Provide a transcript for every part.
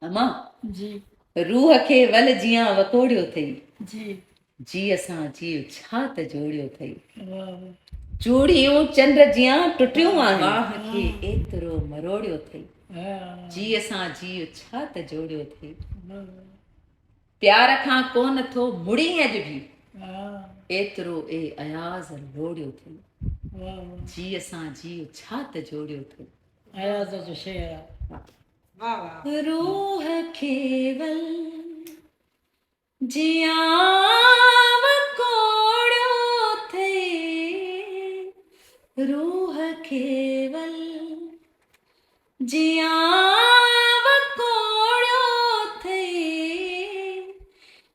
अमा जी रूह खे वल जियां वकोड़ियो अथई, जी जी असां जीव छा त जोड़ियो अथई। वाह चूड़ियूं चंड जियां टुटियूं आहिनि, वाह वाह खे एतिरो मरोड़ियो अथई, वाह जी असां जीव छा त जोड़ियो अथई। वाह प्यार खां कोन थो मुड़ी अॼु बि, वाह एतिरो ए अयाज़ लोड़ियो अथई, वाह जी असां जीव छा त जोड़ियो अथई। अयाज़ जो शेर आहे। वाह वाह रूह केवल जियां वकोड़ियो अथई, रूह केवल जियां वकोड़ियो अथई,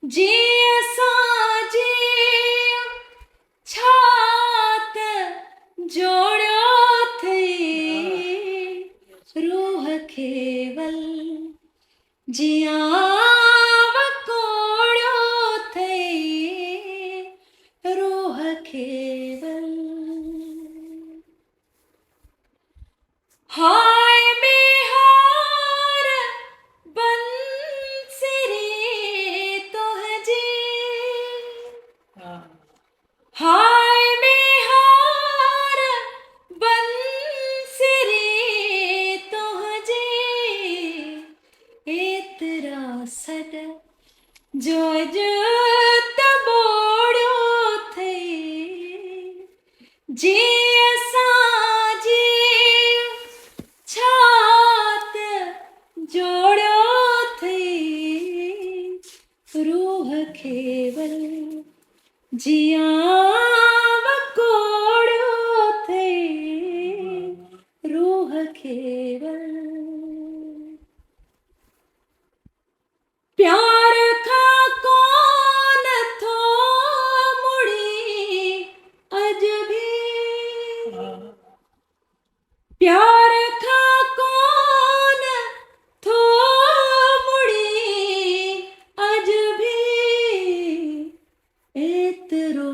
जी असां जीव छा त जोड़ियो अथई, रूह केवल जियां वकोड़ियो अथई, रूह केवल। हाय बिहार बंसरी तुझी, हाय बिहार बंसरी तुझी, एतरा सद जो त बोड़ियो अथई, जी असां जीव छा त जोड़ियो अथई, रूह केवल जियां वकोड़ियो अथई, रूह केवल। प्यार खां कोन थो मुड़ी अॼु बि, प्यार खां कोन थो मुड़ी अॼु बि, एतिरो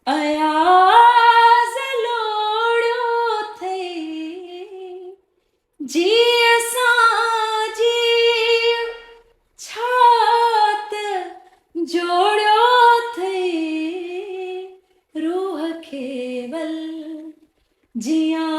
अयाज़ लोड़ियो अथई, जी असां जीव छा त जोड़ियो अथई, रूह केवल जियां